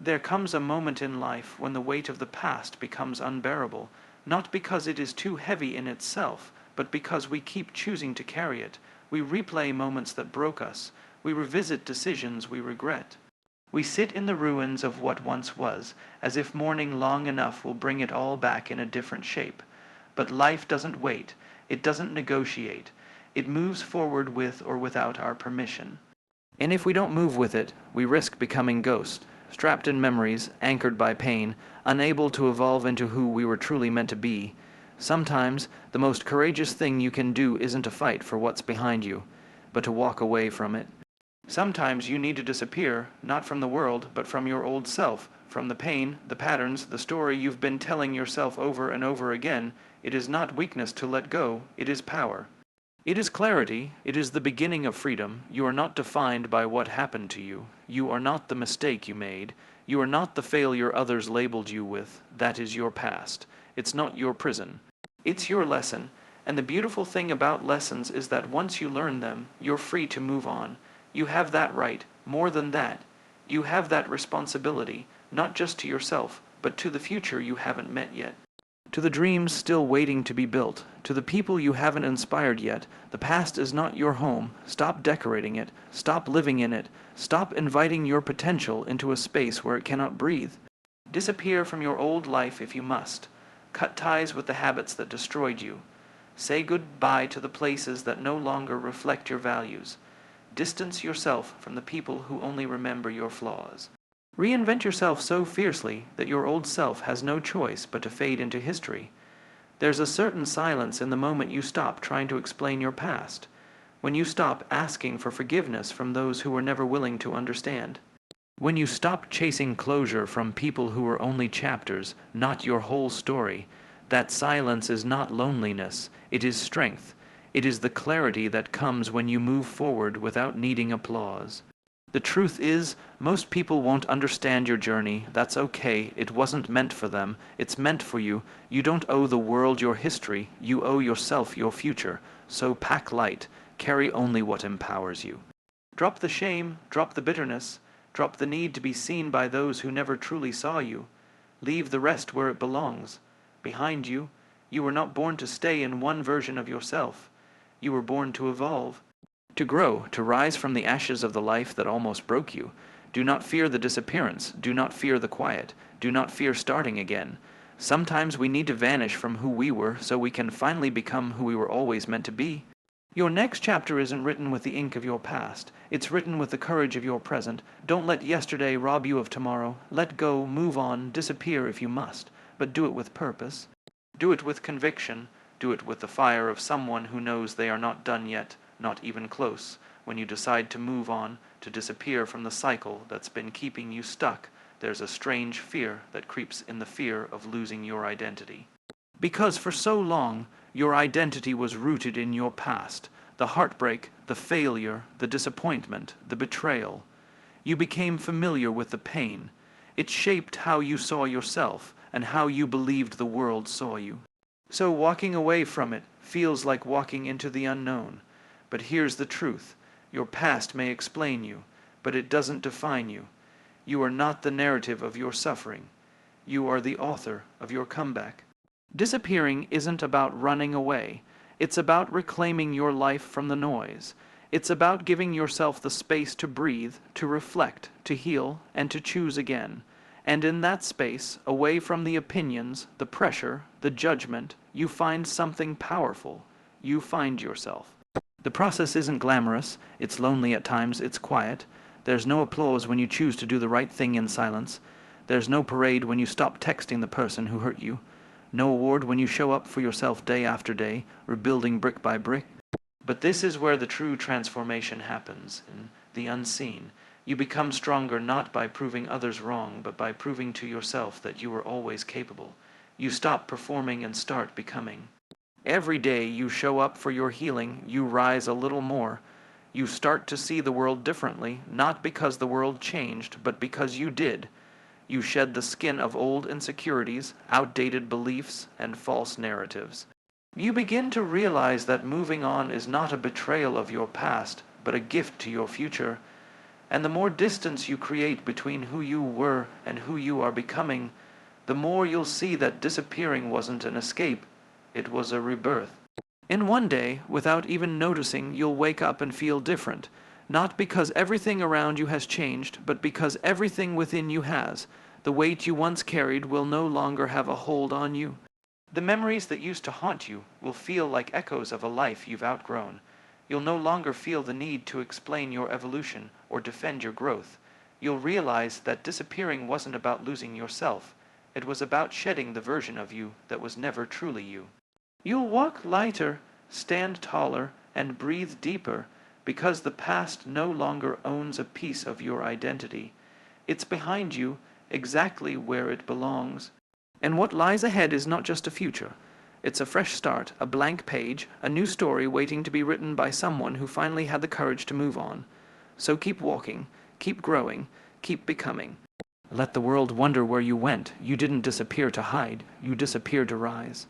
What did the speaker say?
There comes a moment in life when the weight of the past becomes unbearable, not because it is too heavy in itself, but because we keep choosing to carry it. We replay moments that broke us. We revisit decisions we regret. We sit in the ruins of what once was, as if mourning long enough will bring it all back in a different shape. But life doesn't wait. It doesn't negotiate. It moves forward with or without our permission. And if we don't move with it, we risk becoming ghosts, strapped in memories, anchored by pain, unable to evolve into who we were truly meant to be. Sometimes, the most courageous thing you can do isn't to fight for what's behind you, but to walk away from it. Sometimes you need to disappear, not from the world, but from your old self, from the pain, the patterns, the story you've been telling yourself over and over again. It is not weakness to let go, it is power. It is clarity, it is the beginning of freedom. You are not defined by what happened to you. You are not the mistake you made. You are not the failure others labeled you with. That is your past. It's not your prison. It's your lesson. And the beautiful thing about lessons is that once you learn them, you're free to move on. You have that right. More than that, you have that responsibility, not just to yourself, but to the future you haven't met yet. To the dreams still waiting to be built, to the people you haven't inspired yet. The past is not your home. Stop decorating it. Stop living in it. Stop inviting your potential into a space where it cannot breathe. Disappear from your old life if you must. Cut ties with the habits that destroyed you. Say goodbye to the places that no longer reflect your values. Distance yourself from the people who only remember your flaws. Reinvent yourself so fiercely that your old self has no choice but to fade into history. There's a certain silence in the moment you stop trying to explain your past, when you stop asking for forgiveness from those who were never willing to understand, when you stop chasing closure from people who were only chapters, not your whole story. That silence is not loneliness, it is strength. It is the clarity that comes when you move forward without needing applause. The truth is, most people won't understand your journey. That's okay. It wasn't meant for them. It's meant for you. You don't owe the world your history. You owe yourself your future. So pack light. Carry only what empowers you. Drop the shame. Drop the bitterness. Drop the need to be seen by those who never truly saw you. Leave the rest where it belongs. Behind you. You were not born to stay in one version of yourself. You were born to evolve. To grow, to rise from the ashes of the life that almost broke you. Do not fear the disappearance. Do not fear the quiet. Do not fear starting again. Sometimes we need to vanish from who we were so we can finally become who we were always meant to be. Your next chapter isn't written with the ink of your past. It's written with the courage of your present. Don't let yesterday rob you of tomorrow. Let go, move on, disappear if you must, but do it with purpose. Do it with conviction. Do it with the fire of someone who knows they are not done yet. Not even close. When you decide to move on, to disappear from the cycle that's been keeping you stuck, there's a strange fear that creeps in the fear of losing your identity. Because for so long, your identity was rooted in your past, the heartbreak, the failure, the disappointment, the betrayal. You became familiar with the pain. It shaped how you saw yourself and how you believed the world saw you. So walking away from it feels like walking into the unknown. But here's the truth. Your past may explain you, but it doesn't define you. You are not the narrative of your suffering. You are the author of your comeback. Disappearing isn't about running away. It's about reclaiming your life from the noise. It's about giving yourself the space to breathe, to reflect, to heal, and to choose again. And in that space, away from the opinions, the pressure, the judgment, you find something powerful. You find yourself. The process isn't glamorous, it's lonely at times, it's quiet. There's no applause when you choose to do the right thing in silence. There's no parade when you stop texting the person who hurt you. No award when you show up for yourself day after day, rebuilding brick by brick. But this is where the true transformation happens, in the unseen. You become stronger not by proving others wrong, but by proving to yourself that you are always capable. You stop performing and start becoming. Every day you show up for your healing, you rise a little more. You start to see the world differently, not because the world changed, but because you did. You shed the skin of old insecurities, outdated beliefs, and false narratives. You begin to realize that moving on is not a betrayal of your past, but a gift to your future. And the more distance you create between who you were and who you are becoming, the more you'll see that disappearing wasn't an escape, it was a rebirth. In one day, without even noticing, you'll wake up and feel different, not because everything around you has changed, but because everything within you has. The weight you once carried will no longer have a hold on you. The memories that used to haunt you will feel like echoes of a life you've outgrown. You'll no longer feel the need to explain your evolution or defend your growth. You'll realize that disappearing wasn't about losing yourself. It was about shedding the version of you that was never truly you. You'll walk lighter, stand taller, and breathe deeper because the past no longer owns a piece of your identity. It's behind you, exactly where it belongs. And what lies ahead is not just a future. It's a fresh start, a blank page, a new story waiting to be written by someone who finally had the courage to move on. So keep walking, keep growing, keep becoming. Let the world wonder where you went. You didn't disappear to hide, you disappeared to rise.